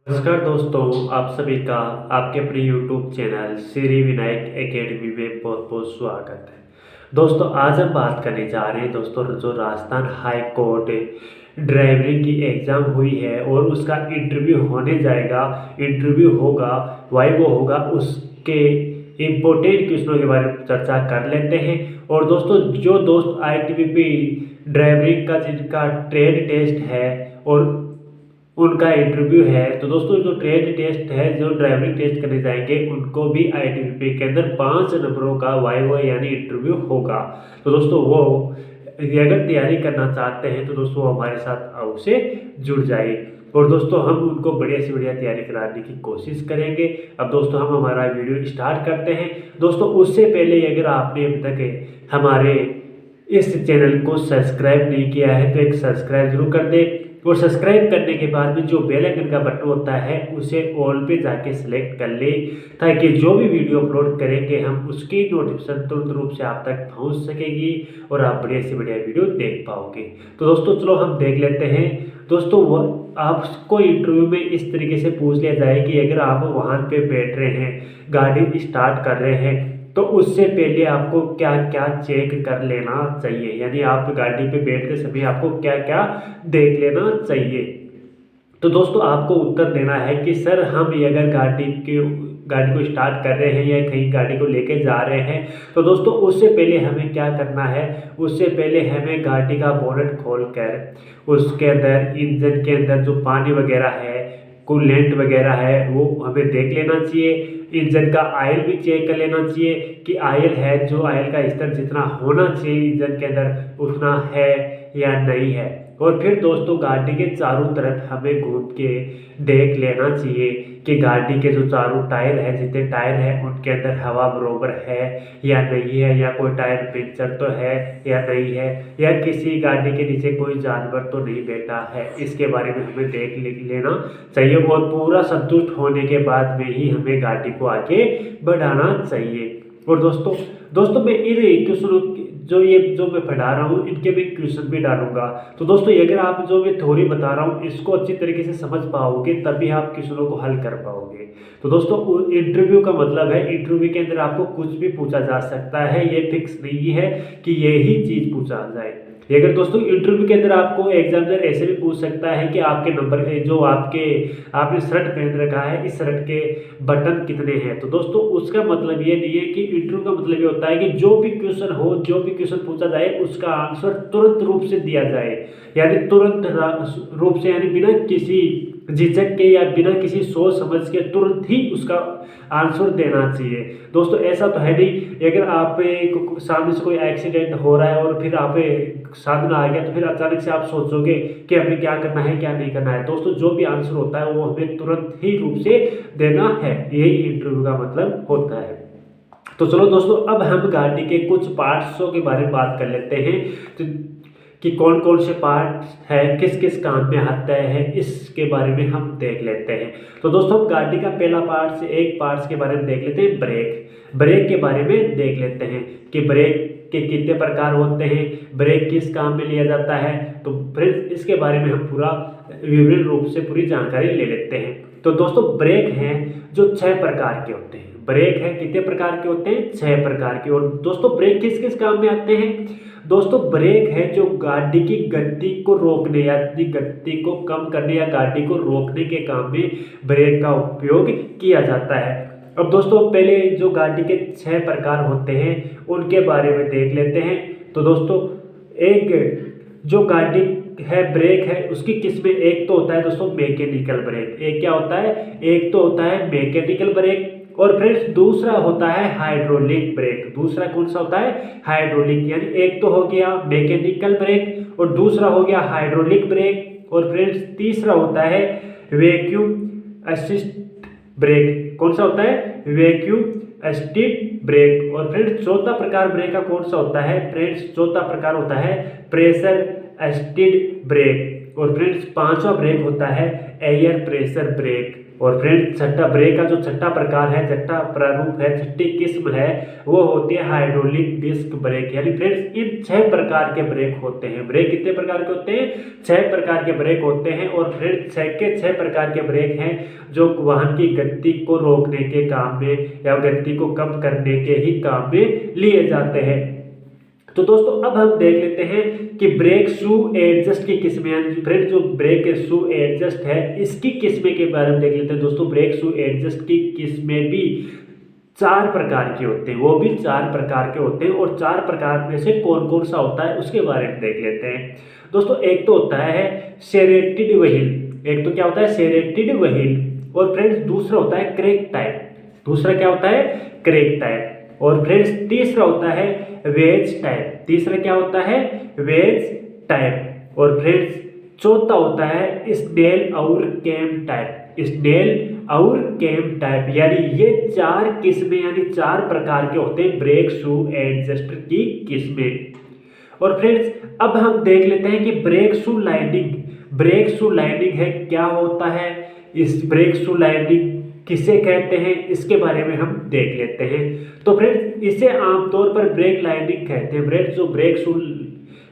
नमस्कार दोस्तों, आप सभी का आपके अपने YouTube channel Shri Vinayak academy में बहुत बहुत स्वागत है। दोस्तों आज हम बात करने जा रहे हैं दोस्तों जो राजस्थान हाई कोर्ट ड्राइवरिंग की एग्ज़ाम हुई है और उसका इंटरव्यू होने जाएगा, इंटरव्यू होगा, वाइवा होगा, उसके इम्पोर्टेंट क्वेश्चनों के बारे में चर्चा कर लेते हैं। और दोस्तों जो दोस्त ITBP ड्राइवरिंग का जिनका ट्रेड टेस्ट है और उनका इंटरव्यू है, तो दोस्तों जो ट्रेड टेस्ट है, जो ड्राइविंग टेस्ट करने जाएंगे उनको भी ITBP के अंदर 5 नंबरों का वाइवा यानी इंटरव्यू होगा। तो दोस्तों वो अगर तैयारी करना चाहते हैं तो दोस्तों हमारे साथ अवश्य जुड़ जाइए और दोस्तों हम उनको बढ़िया से बढ़िया तैयारी कराने की कोशिश करेंगे। अब दोस्तों हम हमारा वीडियो स्टार्ट करते हैं। दोस्तों उससे पहले अगर आपने अभी तक हमारे इस चैनल को सब्सक्राइब नहीं किया है तो एक सब्सक्राइब जरूर कर दें और सब्सक्राइब करने के बाद में जो बेल आइकन का बटन होता है उसे ऑल पे जाके सिलेक्ट कर ले, ताकि जो भी वीडियो अपलोड करेंगे हम उसकी नोटिफिकेशन तुरंत रूप से आप तक पहुंच सकेगी और आप बढ़िया से बढ़िया वीडियो देख पाओगे। तो दोस्तों चलो हम देख लेते हैं। दोस्तों वो आपको इंटरव्यू में इस तरीके से पूछ लिया जाए कि अगर आप वाहन पे बैठ रहे हैं, गाड़ी स्टार्ट कर रहे हैं, तो उससे पहले आपको क्या क्या चेक कर लेना चाहिए, यानी आप गाड़ी पे बैठते समय आपको क्या क्या देख लेना चाहिए। तो दोस्तों आपको उत्तर देना है कि सर हम ये अगर गाड़ी को स्टार्ट कर रहे हैं या कहीं गाड़ी को लेके जा रहे हैं, तो दोस्तों उससे पहले हमें क्या करना है, उससे पहले हमें गाड़ी का बोनट खोल कर उसके अंदर इंजन के अंदर जो पानी वगैरह है, कूलेंट वगैरह है, वो हमें देख लेना चाहिए। इंजन का ऑयल भी चेक कर लेना चाहिए कि ऑयल है, जो ऑयल का स्तर जितना होना चाहिए इंजन के अंदर उतना है या नहीं है। और फिर दोस्तों गाड़ी के चारों तरफ हमें घूम के देख लेना चाहिए कि गाड़ी के जो चारों टायर है, जितने टायर हैं उनके अंदर हवा बरोबर है या नहीं है, या कोई टायर पंचर तो है या नहीं है, या किसी गाड़ी के नीचे कोई जानवर तो नहीं बैठा है, इसके बारे में हमें देख लेना चाहिए। और पूरा संतुष्ट होने के बाद में ही हमें गाड़ी को आगे बढ़ाना चाहिए। और दोस्तों मैं इन क्वेश्चनों जो मैं पढ़ा रहा हूँ इनके भी क्वेश्चन भी डालूंगा। तो दोस्तों अगर आप जो मैं थ्योरी बता रहा हूँ इसको अच्छी तरीके से समझ पाओगे तभी आप क्वेश्चनों को हल कर पाओगे। तो दोस्तों इंटरव्यू का मतलब है, इंटरव्यू के अंदर आपको कुछ भी पूछा जा सकता है, ये फिक्स नहीं है कि यही चीज पूछा जाए। अगर दोस्तों इंटरव्यू के अंदर आपको एग्जामिनर ऐसे भी पूछ सकता है कि आपके नंबर जो आपने शर्ट पहन रखा है, इस शर्ट के बटन कितने हैं। तो दोस्तों उसका मतलब ये नहीं है कि इंटरव्यू का मतलब ये होता है कि जो भी क्वेश्चन हो, जो भी क्वेश्चन पूछा जाए उसका आंसर तुरंत रूप से दिया जाए, यानी तुरंत रूप से, यानी बिना किसी झिझक के या बिना किसी सोच समझ के तुरंत ही उसका आंसर देना चाहिए। दोस्तों ऐसा तो है नहीं अगर आप सामने से कोई एक्सीडेंट हो रहा है और फिर आप सामने आ गया तो फिर अचानक से आप सोचोगे कि हमें क्या करना है क्या नहीं करना है। दोस्तों जो भी आंसर होता है वो हमें तुरंत ही रूप से देना है, यही इंटरव्यू का मतलब होता है। तो चलो दोस्तों अब हम गाड़ी के कुछ पार्ट्सों के बारे में बात कर लेते हैं, तो कि कौन कौन से पार्ट है, किस किस काम में आते हैं, इसके बारे में हम देख लेते हैं। तो दोस्तों हम गाड़ी का पहला एक पार्ट्स के बारे में देख लेते हैं, ब्रेक के बारे में देख लेते हैं कि ब्रेक के कितने प्रकार होते हैं, ब्रेक किस काम में लिया जाता है। तो फ्रेंड्स इसके बारे में हम पूरा विवरण रूप से पूरी जानकारी ले लेते हैं। तो दोस्तों ब्रेक हैं जो 6 प्रकार के होते हैं। ब्रेक है कितने प्रकार के होते हैं, 6 प्रकार के। और दोस्तों ब्रेक किस किस काम में आते हैं। दोस्तों ब्रेक है जो गाड़ी की गति को रोकने या गति को कम करने या गाड़ी को रोकने के काम में ब्रेक का उपयोग किया जाता है। अब दोस्तों पहले जो गाड़ी के 6 प्रकार होते हैं उनके बारे में देख लेते हैं। तो दोस्तों एक जो गाड़ी है ब्रेक है उसकी किस्में, एक तो होता है दोस्तों मैकेनिकल ब्रेक, एक क्या होता है, एक तो होता है मैकेनिकल ब्रेक, और फ्रेंड्स दूसरा होता है हाइड्रोलिक ब्रेक। दूसरा कौन सा होता है, हाइड्रोलिक, यानी एक तो हो गया मैकेनिकल ब्रेक और दूसरा हो गया हाइड्रोलिक ब्रेक, और फ्रेंड्स तीसरा होता है वैक्यूम असिस्ट ब्रेक। कौन सा होता है, वैक्यूम असिस्टेड ब्रेक। और फ्रेंड्स चौथा प्रकार ब्रेक का कौन सा होता है, फ्रेंड्स चौथा प्रकार होता है प्रेशर असिस्टेड ब्रेक। और फ्रेंड्स पांचवा ब्रेक होता है एयर प्रेशर ब्रेक। और फ्रेंड्स छठा ब्रेक का जो छठा प्रकार है, छठा प्रारूप है, छठी किस्म है, वो होती है हाइड्रोलिक डिस्क ब्रेक। यानी फ्रेंड्स इन 6 प्रकार के ब्रेक होते हैं। ब्रेक कितने प्रकार के होते हैं? 6 प्रकार के ब्रेक होते हैं। और फ्रेंड्स 6 के 6 प्रकार के ब्रेक हैं जो वाहन की गति को रोकने के काम में या गति को कम करने के ही काम में लिए जाते हैं। तो दोस्तों अब हम देख लेते हैं कि ब्रेक शू एडजस्ट की किस्में, यानी फ्रेंड जो ब्रेक शू एडजस्ट है इसकी किस्में के बारे में देख लेते हैं। दोस्तों ब्रेक शू एडजस्ट की किस्में भी 4 प्रकार की होते हैं, वो भी 4 प्रकार के होते हैं। और 4 प्रकार में से कौन कौन सा होता है उसके बारे में देख लेते हैं। दोस्तों एक तो होता है सेरेटेड व्हील, एक तो क्या होता है सेरेटेड व्हील। और फ्रेंड्स दूसरा होता है क्रैक टाइप, दूसरा क्या होता है क्रैक टाइप। और फ्रेंड्स तीसरा होता है वेज टाइप, तीसरा क्या होता है वेज टाइप। और फ्रेंड्स चौथा होता है स्नेल और कैम टाइप, स्नेल और कैम टाइप। यानी ये 4 किस्में यानी 4 प्रकार के होते हैं ब्रेक शू एडजस्टर की किस्में। और फ्रेंड्स अब हम देख लेते हैं कि brake shoe lining, brake shoe lining है क्या होता है, इस ब्रेक शू लाइनिंग किसे कहते हैं इसके बारे में हम देख लेते हैं। तो फ्रेंड्स इसे आमतौर पर ब्रेक लाइनिंग कहते हैं। फ्रेंड्स जो ब्रेक शू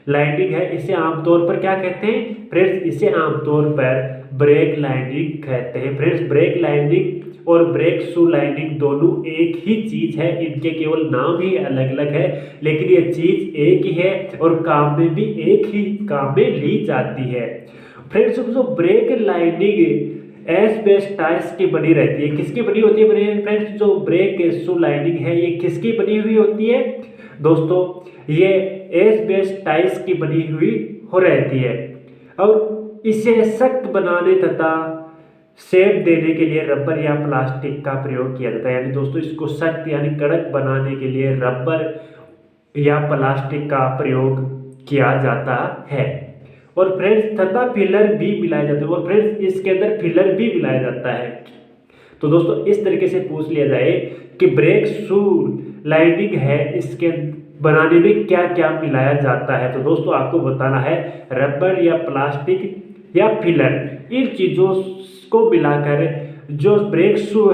लाइनिंग है इसे आमतौर पर क्या कहते हैं? फ्रेंड्स इसे आमतौर पर ब्रेक लाइनिंग कहते हैं। फ्रेंड्स ब्रेक लाइनिंग और ब्रेक शू लाइनिंग दोनों एक ही चीज है, इनके केवल नाम ही अलग अलग है, लेकिन ये चीज एक ही है और काम में भी एक ही काम में ली जाती है। फ्रेंड्स जो ब्रेक लाइनिंग एस्बेस्टॉस की बनी रहती है, किसकी बनी होती है फ्रेंड्स? जो ब्रेक शू लाइनिंग है ये किसकी बनी हुई होती है? दोस्तों ये एस्बेस्टॉस की बनी हुई हो रहती है। और इसे सख्त बनाने तथा शेप देने के लिए रबर या प्लास्टिक का प्रयोग किया जाता है। यानी दोस्तों इसको सख्त यानी कड़क बनाने के लिए रबर या प्लास्टिक का प्रयोग किया जाता है। और फ्रेंड्स तथा फिलर भी मिलाया जाता है। और फ्रेंड्स इसके अंदर फिलर भी मिलाया जाता है। तो दोस्तों इस तरीके से पूछ लिया जाए कि ब्रेक शू लाइनिंग है इसके बनाने में क्या क्या मिलाया जाता है, तो दोस्तों आपको बताना है रबर या प्लास्टिक या फिलर, इन चीज़ों को मिलाकर जो ब्रेक शू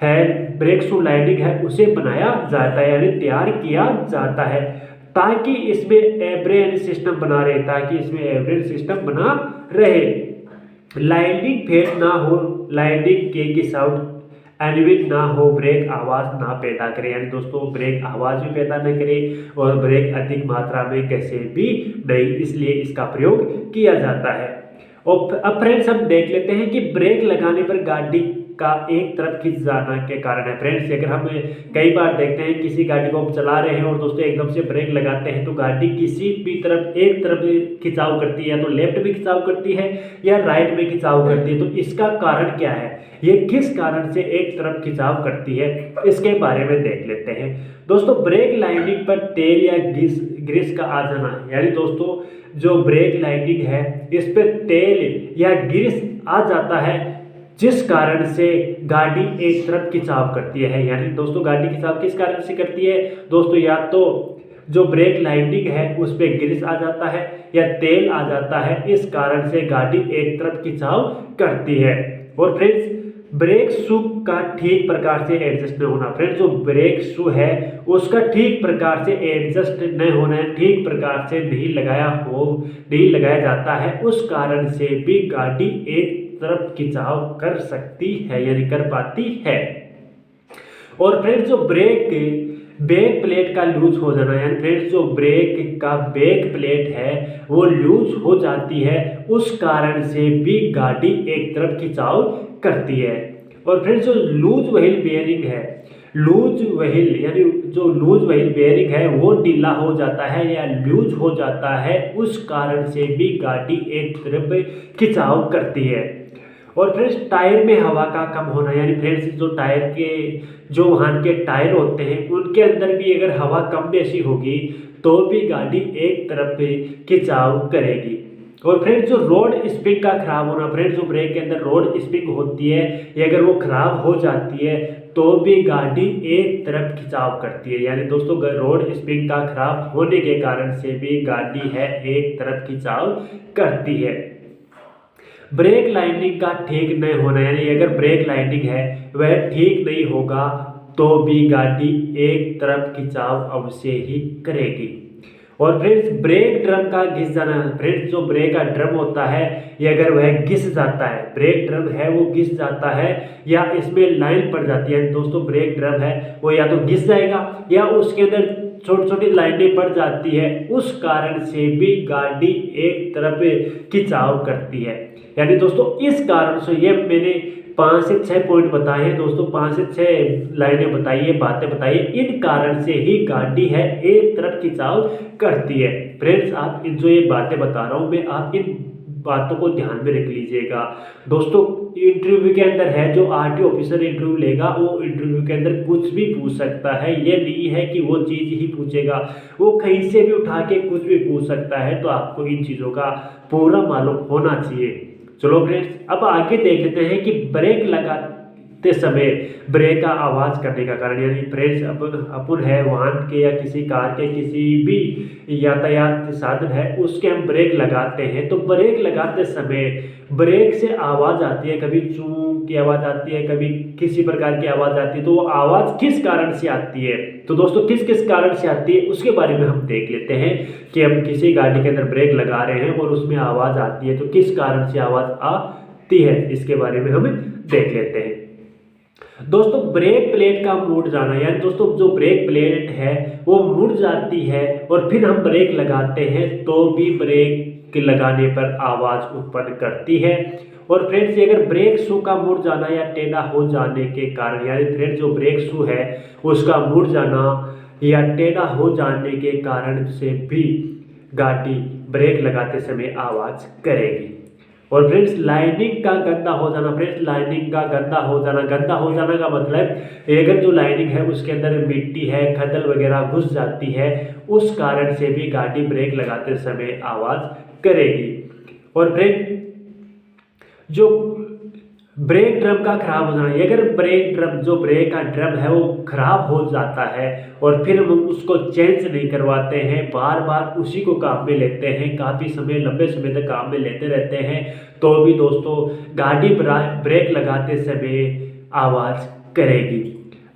है ब्रेक शू लाइनिंग है उसे बनाया जाता है यानी तैयार किया जाता है, ताकि इसमें एब्रेन सिस्टम बना रहे, ताकि इसमें एब्रेन सिस्टम बना रहे, लाइनिंग फेल ना हो, लाइनिंग के साउंड एनविन ना हो, ब्रेक आवाज ना पैदा करे। यानी दोस्तों ब्रेक आवाज भी पैदा न करे और ब्रेक अधिक मात्रा में घसे भी नहीं, इसलिए इसका प्रयोग किया जाता है। और अब फ्रेंड्स हम देख लेते हैं कि ब्रेक लगाने पर गाड़ी का एक तरफ खिंच जाना के कारण है। फ्रेंड्स अगर हम कई बार देखते हैं किसी गाड़ी को हम चला रहे हैं और दोस्तों एकदम से ब्रेक लगाते हैं तो गाड़ी किसी भी तरफ एक तरफ खिंचाव करती है, या तो लेफ्ट में खिंचाव करती है या राइट में खिंचाव करती है। तो इसका कारण क्या है, ये किस कारण से एक तरफ खिंचाव करती है, इसके बारे में देख लेते हैं। दोस्तों ब्रेक लाइनिंग पर तेल या ग्रीस का आ जाना, यानी दोस्तों जो ब्रेक लाइनिंग है इस पर तेल या ग्रीस आ जाता है, जिस कारण से गाड़ी एक तरफ खिंचाव करती है। यानी दोस्तों गाड़ी खिंचाव किस कारण से करती है दोस्तों, या तो जो ब्रेक लाइनिंग है उस पर ग्रीस आ जाता है या तेल आ जाता है, इस कारण से गाड़ी एक तरफ खिंचाव करती है। और फ्रेंड्स ब्रेक शू का ठीक प्रकार से एडजस्ट न होना, फ्रेंड्स जो ब्रेक शू है उसका ठीक प्रकार से एडजस्ट न होना, ठीक प्रकार से नहीं लगाया जाता है, उस कारण से भी गाड़ी एक तरफ खिंचाव कर सकती है यानी कर पाती है। और फ्रेंड्स जो बैक प्लेट का लूज हो जाना, यानी फ्रेंड्स जो ब्रेक का बैक प्लेट है वो लूज हो जाती है, उस कारण से भी गाड़ी एक तरफ खिंचाव करती है। और फ्रेंड्स जो लूज व्हील बेयरिंग है, लूज व्हील यानी जो लूज व्हील बेयरिंग है वो ढीला हो जाता है या लूज हो जाता है, उस कारण से भी गाड़ी एक तरफ खिंचाव करती है। और फ्रेंड्स टायर में हवा का कम होना, यानी फ्रेंड्स जो टायर के जो वाहन के टायर होते हैं उनके अंदर भी अगर हवा कम बेसी होगी तो भी गाड़ी एक तरफ खिंचाव करेगी। और फ्रेंड्स जो रोड स्प्रिंग का खराब होना, फ्रेंड्स जो ब्रेक के अंदर रोड स्प्रिंग होती है, ये अगर वो खराब हो जाती है तो भी गाड़ी एक तरफ खिंचाव करती है। यानी दोस्तों रोड स्प्रिंग का खराब होने के कारण से भी गाड़ी है एक तरफ खिंचाव करती है। ब्रेक लाइनिंग का ठीक नहीं होना, यानी अगर ब्रेक लाइनिंग है वह ठीक नहीं होगा तो भी गाड़ी एक तरफ खिंचाव अवश्य ही करेगी। और फ्रेंड्स ब्रेक ड्रम का घिस जाना, फ्रेंड्स जो ब्रेक का ड्रम होता है ये अगर वह घिस जाता है, ब्रेक ड्रम है वो घिस जाता है या इसमें लाइन पड़ जाती है, दोस्तों ब्रेक ड्रम है वो या तो घिस जाएगा या उसके अंदर छोटी छोटी लाइनें पड़ जाती है, उस कारण से भी गाड़ी एक तरफ खिंचाव करती है। यानी दोस्तों इस कारण से ये मैंने 5 से 6 पॉइंट बताए हैं दोस्तों, 5 से 6 लाइनें बताई है, बातें बताई है, इन कारण से ही गाड़ी है एक तरफ खिंचाव करती है। फ्रेंड्स आप जो ये बातें बता रहा हूँ मैं, आप इन बातों को ध्यान में रख लीजिएगा। दोस्तों इंटरव्यू के अंदर है जो आरटीओ ऑफिसर इंटरव्यू लेगा वो इंटरव्यू के अंदर कुछ भी पूछ सकता है, ये नहीं है कि वो चीज़ ही पूछेगा, वो कहीं से भी उठा के कुछ भी पूछ सकता है। तो आपको इन चीज़ों का पूरा मालूम होना चाहिए। चलो फ्रेंड्स अब आगे देख लेते हैं कि ब्रेक लगाते समय ब्रेक का आवाज़ करने का कारण, यानी फ्रेंड्स अपन है वाहन के या किसी कार के किसी भी यातायात साधन है उसके हम ब्रेक लगाते हैं, तो ब्रेक लगाते समय ब्रेक से आवाज़ आती है, कभी चू की आवाज़ आती है, कभी किसी प्रकार की आवाज़ आती है, तो वो आवाज़ किस कारण से आती है, तो दोस्तों किस किस कारण से आती है उसके बारे में हम देख लेते हैं कि हम किसी गाड़ी के अंदर ब्रेक लगा रहे हैं और उसमें आवाज़ आती है तो किस कारण से आवाज़ आती है, इसके बारे में हम देख लेते हैं। दोस्तों ब्रेक प्लेट का मुड़ जाना, यानी दोस्तों जो ब्रेक प्लेट है वो मुड़ जाती है और फिर हम ब्रेक लगाते हैं तो भी ब्रेक लगाने पर आवाज़ उत्पन्न करती है। और फ्रेंड्स अगर ब्रेक शू का मुड़ जाना या टेढ़ा हो जाने के कारण, यानी फ्रेंड्स जो ब्रेक शू है उसका मुड़ जाना या टेढ़ा हो जाने के कारण से भी गाड़ी ब्रेक लगाते समय आवाज़ करेगी। और फ्रेंड्स लाइनिंग का गंदा हो जाना, फ्रेंड्स लाइनिंग का गंदा हो जाना, गंदा हो जाना का मतलब अगर जो लाइनिंग है उसके अंदर मिट्टी है, खदल वगैरह घुस जाती है, उस कारण से भी गाड़ी ब्रेक लगाते समय आवाज़ करेगी। और फ्रेंड जो ब्रेक ड्रम का खराब हो जाना, अगर ब्रेक ड्रम जो ब्रेक का ड्रम है वो खराब हो जाता है और फिर हम उसको चेंज नहीं करवाते हैं, बार बार उसी को काम में लेते हैं, काफ़ी समय लंबे समय तक काम में लेते रहते हैं, तो भी दोस्तों गाड़ी ब्रेक लगाते समय आवाज़ करेगी।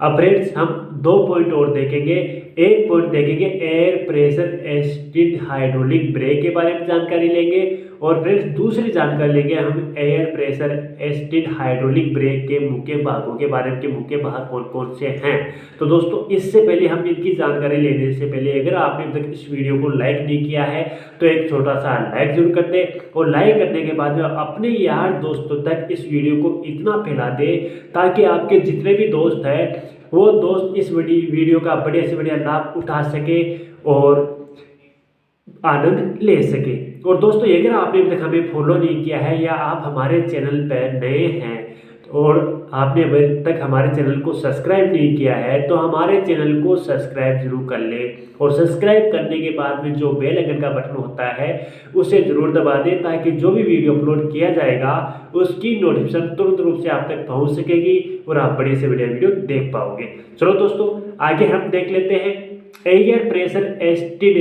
अब फ्रेंड्स हम 2 पॉइंट और देखेंगे। एक पॉइंट देखेंगे air pressure assisted hydraulic brake के बारे में जानकारी लेंगे और फ्रेंड्स दूसरी जानकारी लेंगे हम air pressure assisted hydraulic brake के मुख्य भागों के बारे में, के मुख्य भाग कौन कौन से हैं। तो दोस्तों इससे पहले हम इनकी जानकारी लेने से पहले अगर आपने अब तक इस वीडियो को लाइक नहीं किया है तो एक छोटा सा लाइक जरूर कर दे और लाइक करने के बाद में अपने यार दोस्तों तक इस वीडियो को इतना फैला दे ताकि आपके जितने भी दोस्त हैं वो दोस्त इस वीडियो का बढ़िया से बढ़िया लाभ उठा सके और आनंद ले सके। और दोस्तों अगर आपने अभी तक हमें फॉलो नहीं किया है या आप हमारे चैनल पर नए हैं और आपने अभी तक हमारे चैनल को सब्सक्राइब नहीं किया है तो हमारे चैनल को सब्सक्राइब जरूर कर लें और सब्सक्राइब करने के बाद में जो बेल आइकन का बटन होता है उसे जरूर दबा दें ताकि जो भी वीडियो अपलोड किया जाएगा उसकी नोटिफिकेशन तुरंत रूप से आप तक पहुंच सकेगी और आप बड़े से बढ़िया वीडियो देख पाओगे। चलो दोस्तों आगे हम देख लेते हैं air pressure assisted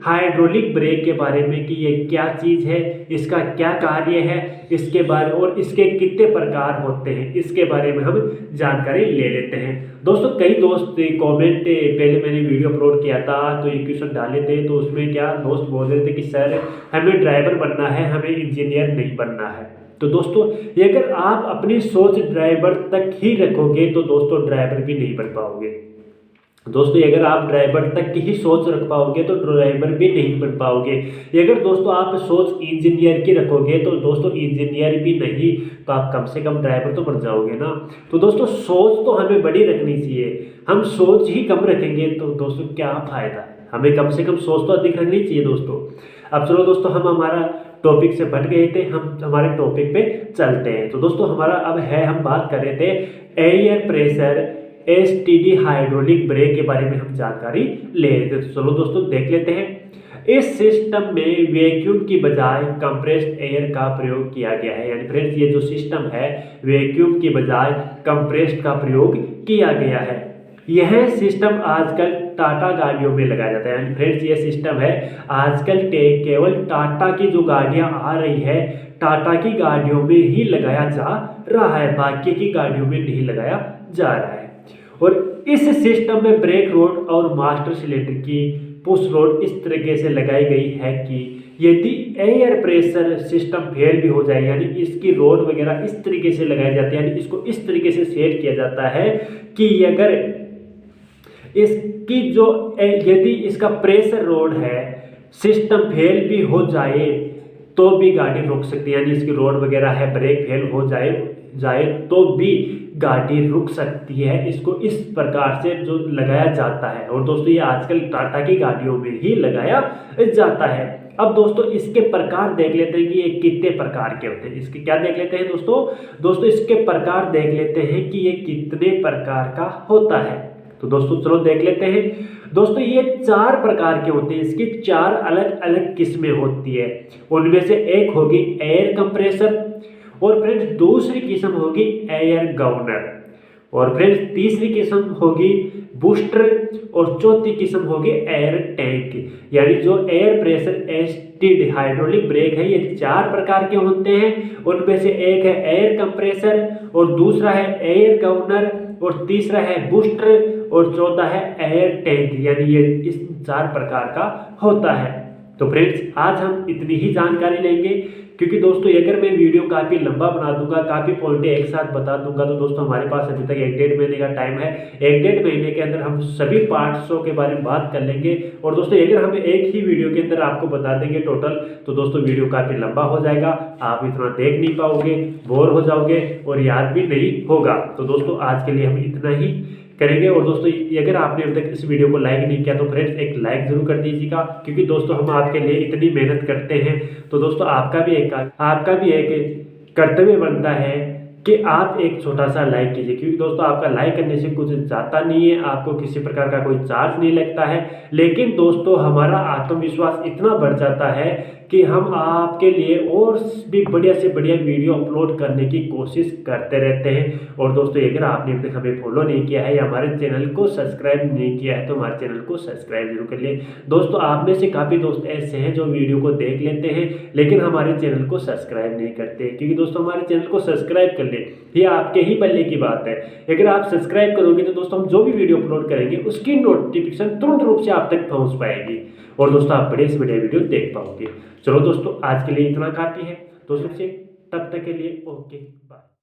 hydraulic brake के बारे में कि ये क्या चीज़ है, इसका क्या कार्य है, इसके बारे और इसके कितने प्रकार होते हैं, इसके बारे में हम जानकारी ले लेते हैं। दोस्तों कई दोस्त कमेंट पहले मैंने वीडियो अपलोड किया था तो ये क्वेश्चन डाले थे तो उसमें क्या दोस्त बोल रहे थे कि सर हमें ड्राइवर बनना है, हमें इंजीनियर नहीं बनना है। तो दोस्तों अगर आप अपनी सोच ड्राइवर तक ही रखोगे तो दोस्तों ड्राइवर भी नहीं बन पाओगे। दोस्तों अगर आप ड्राइवर तक की ही सोच रख पाओगे तो ड्राइवर भी नहीं बन पाओगे। अगर दोस्तों आप सोच इंजीनियर की रखोगे तो दोस्तों इंजीनियर भी नहीं तो आप कम से कम ड्राइवर तो बन जाओगे ना। तो दोस्तों सोच तो हमें बड़ी रखनी चाहिए, हम सोच ही कम रखेंगे तो दोस्तों क्या फायदा है, हमें कम से कम सोच तो अधिक रखनी चाहिए दोस्तों। अब चलो दोस्तों हम हमारा टॉपिक से भट गए थे, हम हमारे टॉपिक पे चलते हैं। तो दोस्तों हमारा अब है, हम बात कर रहे थे air pressure STD hydraulic brake के बारे में हम जानकारी ले रहे थे। तो चलो दोस्तों देख लेते हैं। इस सिस्टम में वैक्यूम की बजाय कंप्रेस्ड एयर का प्रयोग किया गया है। यानी फ्रेंड्स ये जो सिस्टम है वैक्यूम की बजाय कंप्रेस्ड का प्रयोग किया गया है। यह सिस्टम आजकल टाटा गाड़ियों में लगाया जाता है। यानी फ्रेंड्स ये सिस्टम है आजकल केवल टाटा की जो गाड़ियां आ रही है टाटा की गाड़ियों में ही लगाया जा रहा है, बाकी की गाड़ियों में नहीं लगाया जा रहा है। और इस सिस्टम में ब्रेक रोड और मास्टर सिलेंडर की पुश रोड इस तरीके से लगाई गई है कि यदि एयर प्रेशर सिस्टम फेल भी हो जाए, यानी इसकी रोड वगैरह इस तरीके से लगाई जाती है, यानी इसको इस तरीके से सेट किया जाता है कि अगर इसकी जो यदि इसका प्रेशर रोड है सिस्टम फेल भी हो जाए तो भी गाड़ी रुक सकती है। यानी इसकी रोड वगैरह है ब्रेक फेल हो जाए तो भी गाड़ी रुक सकती है। इसको इस प्रकार से जो लगाया जाता है, और दोस्तों ये आजकल टाटा की गाड़ियों में ही लगाया जाता है। अब दोस्तों इसके प्रकार देख लेते हैं कि ये कितने प्रकार के होते हैं। इसके क्या देख लेते हैं दोस्तों इसके प्रकार देख लेते हैं कि ये कितने प्रकार का होता है। तो दोस्तों चलो देख लेते हैं। दोस्तों ये 4 प्रकार के होते हैं, इसकी 4 अलग अलग किस्में होती है। उनमें से एक होगी एयर कंप्रेसर, और फ्रेंड्स दूसरी किस्म होगी एयर गवर्नर, और फ्रेंड्स तीसरी किस्म होगी बूस्टर, और चौथी किस्म होगी एयर टैंक। यानी जो air pressure assisted hydraulic brake है ये 4 प्रकार के होते हैं। उनमें से एक है एयर कंप्रेसर, और दूसरा है एयर गवर्नर, और तीसरा है बूस्टर, और चौथा है एयर टैंक। यानी ये इस 4 प्रकार का होता है। तो फ्रेंड्स आज हम इतनी ही जानकारी लेंगे, क्योंकि दोस्तों अगर मैं वीडियो काफ़ी लंबा बना दूंगा, काफ़ी पॉइंटें एक साथ बता दूंगा, तो दोस्तों हमारे पास अभी तक 1-1.5 महीने का टाइम है। 1-1.5 महीने के अंदर हम सभी पार्ट्सों के बारे में बात कर लेंगे। और दोस्तों अगर हम एक ही वीडियो के अंदर आपको बता देंगे टोटल, तो दोस्तों वीडियो काफ़ी लंबा हो जाएगा, आप इतना देख नहीं पाओगे, बोर हो जाओगे और याद भी नहीं होगा। तो दोस्तों आज के लिए हम इतना ही करेंगे। और दोस्तों अगर आपने अभी तक इस वीडियो को लाइक नहीं किया तो फ्रेंड्स एक लाइक जरूर कर दीजिएगा, क्योंकि दोस्तों हम आपके लिए इतनी मेहनत करते हैं। तो दोस्तों आपका भी एक कर्तव्य बनता है कि आप एक छोटा सा लाइक कीजिए, क्योंकि दोस्तों आपका लाइक करने से कुछ जाता नहीं है, आपको किसी प्रकार का कोई चार्ज नहीं लगता है, लेकिन दोस्तों हमारा आत्मविश्वास इतना बढ़ जाता है कि हम आपके लिए और भी बढ़िया से बढ़िया वीडियो अपलोड करने की कोशिश करते रहते हैं। और दोस्तों अगर आपने अभी तक हमें फॉलो नहीं किया है या हमारे चैनल को सब्सक्राइब नहीं किया है तो हमारे चैनल को सब्सक्राइब जरूर कर लिए। दोस्तों आप में से काफ़ी दोस्त ऐसे हैं जो वीडियो को देख लेते हैं लेकिन हमारे चैनल को सब्सक्राइब नहीं करते, क्योंकि दोस्तों हमारे चैनल को सब्सक्राइब कर ले, ये आपके ही पल्ले की बात है। अगर आप सब्सक्राइब करोगे तो दोस्तों हम जो भी वीडियो अपलोड करेंगे उसकी नोटिफिकेशन तुरंत रूप से आप तक पहुंच पाएगी, और दोस्तों आप बड़े से बड़े वीडियो देख पाओगे। चलो दोस्तों आज के लिए इतना काफ़ी है दोस्तों से, तब तक के लिए ओके बाय।